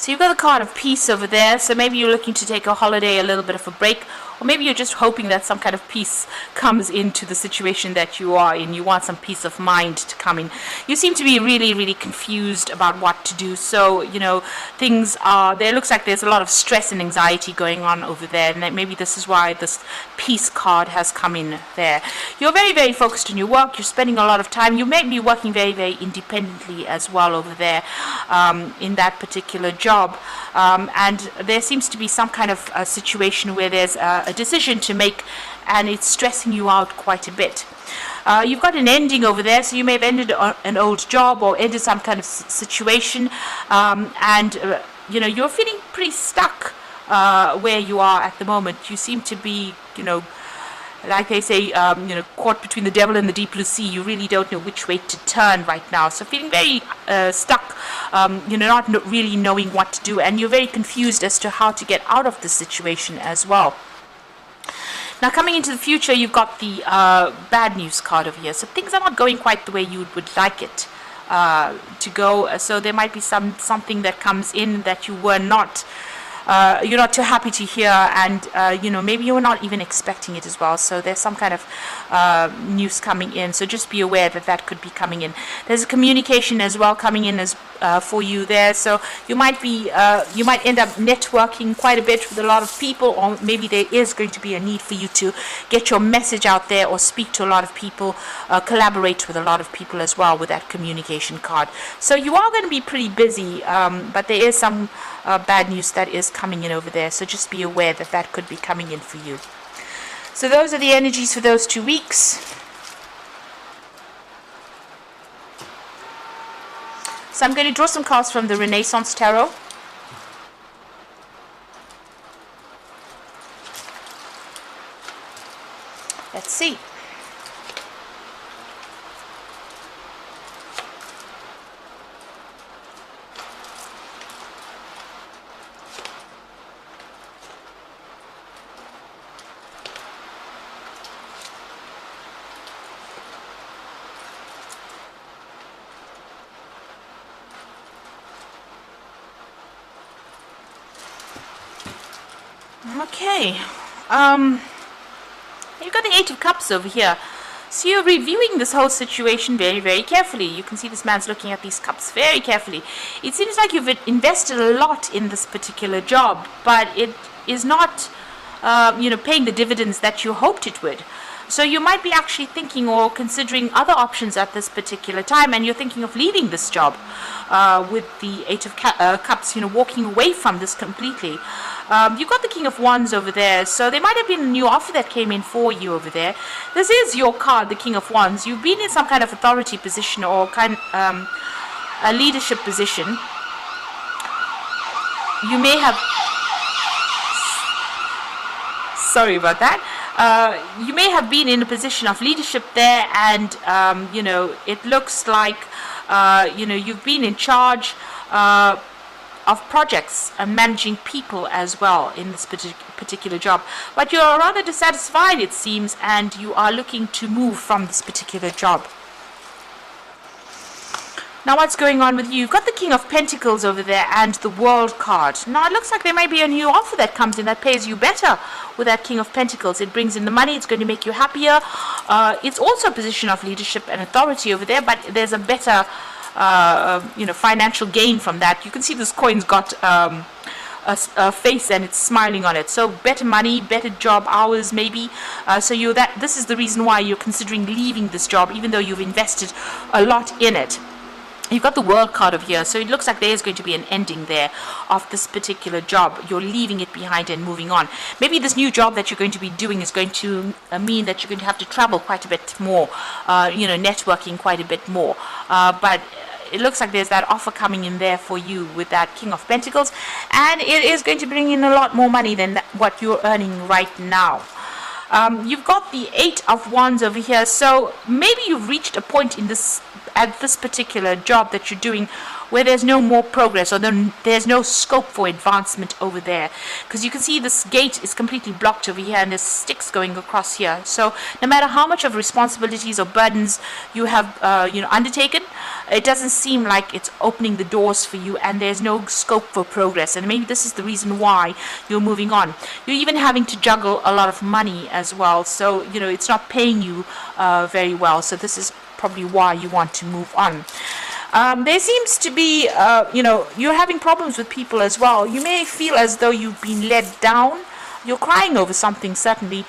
So you've got the card of peace over there. So maybe you're looking to take a holiday, a little bit of a break, or maybe you're just hoping that some kind of peace comes into the situation that you are in. You want some peace of mind to come in. You seem to be really, really confused about what to do. So, you know, things are, there looks like there's a lot of stress and anxiety going on over there. And maybe this is why this peace card has come in there. You're very, very focused on your work. You're spending a lot of time. You may be working very, very independently as well over there in that particular job. And there seems to be some kind of a situation where there's a decision to make, and it's stressing you out quite a bit. You've got an ending over there, so you may have ended an old job or ended some kind of situation, and you know, you're feeling pretty stuck where you are at the moment. You seem to be, you know, like they say, you know, caught between the devil and the deep blue sea. You really don't know which way to turn right now. So feeling very stuck, you know, not really knowing what to do, and you're very confused as to how to get out of this situation as well. Now, coming into the future, you've got the bad news card over here. So things are not going quite the way you would like it to go. So there might be something that comes in that you were not, you're not too happy to hear, and you know, maybe you're not even expecting it as well. So there's some kind of news coming in. So just be aware that that could be coming in. There's a communication as well coming in as for you there. So you might be, you might end up networking quite a bit with a lot of people, or maybe there is going to be a need for you to get your message out there or speak to a lot of people, collaborate with a lot of people as well with that communication card. So you are going to be pretty busy, but there is some bad news that is coming in over there. So just be aware that that could be coming in for you. So those are the energies for those 2 weeks. So I'm going to draw some cards from the Renaissance Tarot. Let's see. Okay, you've got the Eight of Cups over here. So you're reviewing this whole situation very, very carefully. You can see this man's looking at these cups very carefully. It seems like you've invested a lot in this particular job, but it is not, you know, paying the dividends that you hoped it would. So you might be actually thinking or considering other options at this particular time, and you're thinking of leaving this job with the Eight of Cups, you know, walking away from this completely. You've got the King of Wands over there, so there might have been a new offer that came in for you over there. This is your card, the King of Wands. You've been in some kind of authority position or kind a leadership position. You may have, sorry about that. You may have been in a position of leadership there, and you know, it looks like you know, you've been in charge of projects and managing people as well in this particular job, but you're rather dissatisfied, it seems, and you are looking to move from this particular job. Now, what's going on with you? You've got the King of Pentacles over there and the World card. Now, it looks like there may be a new offer that comes in that pays you better with that King of Pentacles. It brings in the money. It's going to make you happier. It's also a position of leadership and authority over there, but there's a better, you know, financial gain from that. You can see this coin's got a face and it's smiling on it. So better money, better job hours, maybe. So this is the reason why you're considering leaving this job, even though you've invested a lot in it. You've got the World card over here, so it looks like there is going to be an ending there of this particular job. You're leaving it behind and moving on. Maybe this new job that you're going to be doing is going to mean that you're going to have to travel quite a bit more, you know, networking quite a bit more. But it looks like there's that offer coming in there for you with that King of Pentacles, and it is going to bring in a lot more money than what you're earning right now. You've got the Eight of Wands over here, so maybe you've reached a point in this, at this particular job that you're doing, where there's no more progress, or there's no scope for advancement over there. Because you can see this gate is completely blocked over here, and there's sticks going across here. So no matter how much of responsibilities or burdens you have undertaken, it doesn't seem like it's opening the doors for you, and there's no scope for progress. And maybe this is the reason why you're moving on. You're even having to juggle a lot of money as well, so it's not paying you very well. So this is probably why you want to move on. There seems to be you're having problems with people as well. You may feel as though you've been let down. You're crying over something, certainly.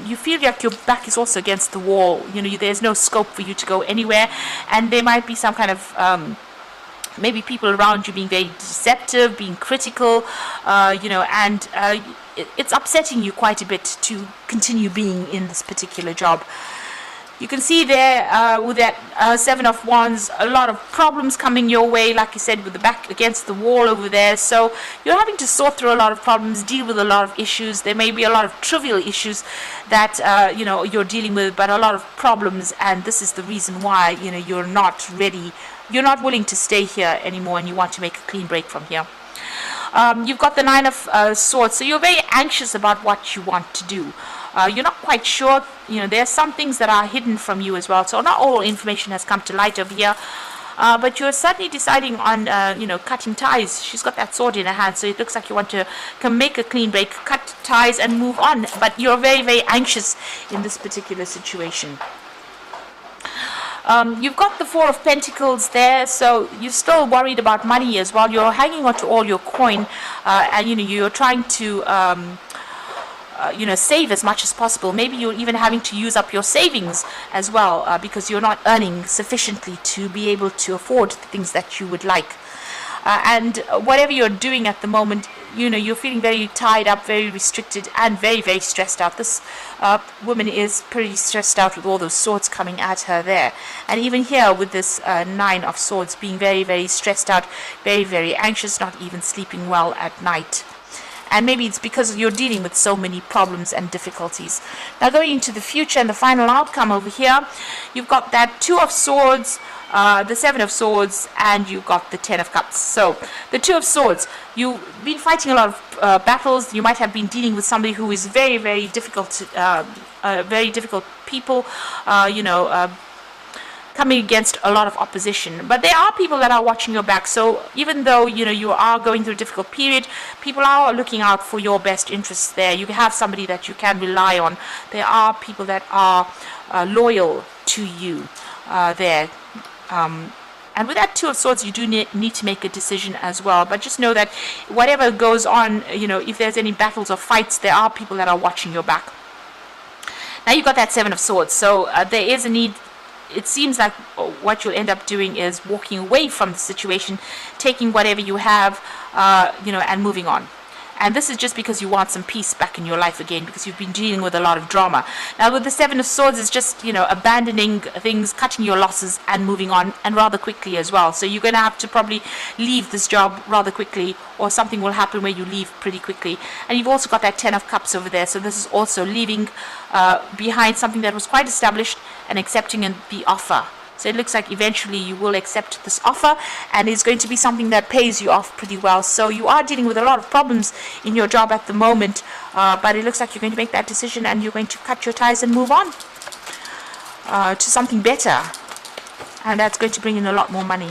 You feel like your back is also against the wall. There's no scope for you to go anywhere, and there might be some kind of maybe people around you being very deceptive, being critical, and it's upsetting you quite a bit to continue being in this particular job. You can see there with that Seven of Wands, a lot of problems coming your way, like I said, with the back against the wall over there. So you're having to sort through a lot of problems, deal with a lot of issues. There may be a lot of trivial issues that you're dealing with, but a lot of problems, and this is the reason why you're not ready. You're not willing to stay here anymore, and you want to make a clean break from here. You've got the Nine of Swords, so you're very anxious about what you want to do. You're not quite sure. There are some things that are hidden from you as well, so not all information has come to light over here. But you're certainly deciding on, cutting ties. She's got that sword in her hand, so it looks like you want to make a clean break, cut ties, and move on. But you're very, very anxious in this particular situation. You've got the Four of Pentacles there, so you're still worried about money as well. You're hanging on to all your coin, and you're trying to save as much as possible. Maybe you're even having to use up your savings as well, because you're not earning sufficiently to be able to afford the things that you would like. And whatever you're doing at the moment, you're feeling very tied up, very restricted, and very, very stressed out. This woman is pretty stressed out with all those swords coming at her there. And even here with this Nine of Swords, being very, very stressed out, very, very anxious, not even sleeping well at night. And maybe it's because you're dealing with so many problems and difficulties. Now going into the future and the final outcome over here, you've got that Two of Swords, the Seven of Swords, and you've got the Ten of Cups. So the Two of Swords, you've been fighting a lot of battles. You might have been dealing with somebody who is very, very difficult, very difficult people, coming against a lot of opposition. But there are people that are watching your back. So even though you are going through a difficult period, people are looking out for your best interests there. You have somebody that you can rely on. There are people that are loyal to you there. And with that Two of Swords, you do need to make a decision as well. But just know that whatever goes on, if there's any battles or fights, there are people that are watching your back. Now you've got that Seven of Swords. So there is a need. It seems like what you'll end up doing is walking away from the situation, taking whatever you have, and moving on. And this is just because you want some peace back in your life again, because you've been dealing with a lot of drama. Now with the Seven of Swords, it's just, abandoning things, cutting your losses, and moving on, and rather quickly as well. So you're going to have to probably leave this job rather quickly, or something will happen where you leave pretty quickly. And you've also got that Ten of Cups over there. So this is also leaving behind something that was quite established and accepting the offer. So it looks like eventually you will accept this offer, and it's going to be something that pays you off pretty well. So you are dealing with a lot of problems in your job at the moment, but it looks like you're going to make that decision, and you're going to cut your ties and move on to something better. And that's going to bring in a lot more money.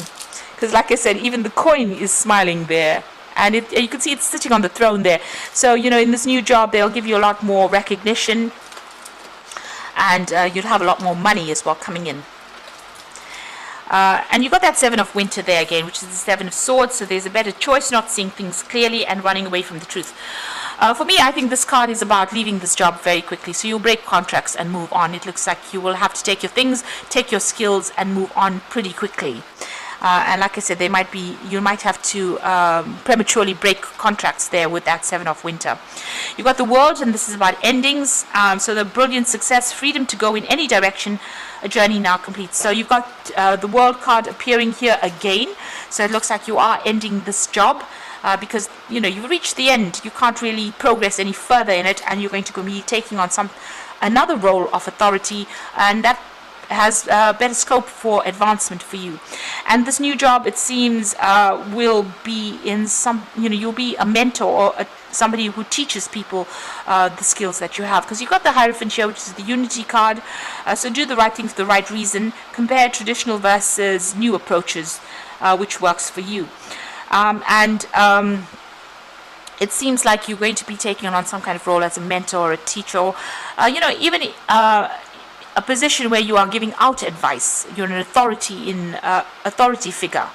Because like I said, even the coin is smiling there. And you can see it's sitting on the throne there. So, in this new job, they'll give you a lot more recognition, and you'll have a lot more money as well coming in. And you've got that Seven of Winter there again, which is the Seven of Swords. So there's a better choice, not seeing things clearly and running away from the truth. For me, I think this card is about leaving this job very quickly. So you'll break contracts and move on. It looks like you will have to take your things, take your skills, and move on pretty quickly. And like I said, you might have to prematurely break contracts there with that Seven of Winter. You've got the World, and this is about endings. So the brilliant success, freedom to go in any direction, a journey now complete. So you've got the World card appearing here again. So it looks like you are ending this job because you've reached the end. You can't really progress any further in it, and you're going to be taking on another role of authority, and that has better scope for advancement for you. And this new job, it seems, will be in some, you'll be a mentor or somebody who teaches people the skills that you have, because you've got the Hierophant here, which is the unity card. So do the right thing for the right reason. Compare traditional versus new approaches, which works for you. It seems like you're going to be taking on some kind of role as a mentor or a teacher, or even a position where you are giving out advice. You're an authority figure.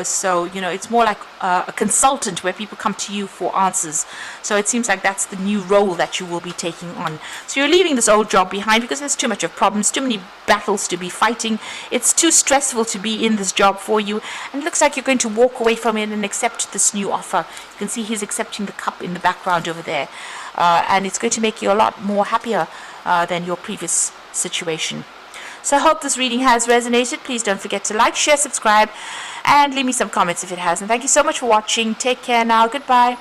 So it's more like a consultant, where people come to you for answers. So it seems like that's the new role that you will be taking on. So you're leaving this old job behind because there's too much of problems, too many battles to be fighting. It's too stressful to be in this job for you, and it looks like you're going to walk away from it and accept this new offer. You can see he's accepting the cup in the background over there, and it's going to make you a lot more happier than your previous situation. So I hope this reading has resonated. Please don't forget to like, share, subscribe, and leave me some comments if it has. And thank you so much for watching. Take care now. Goodbye.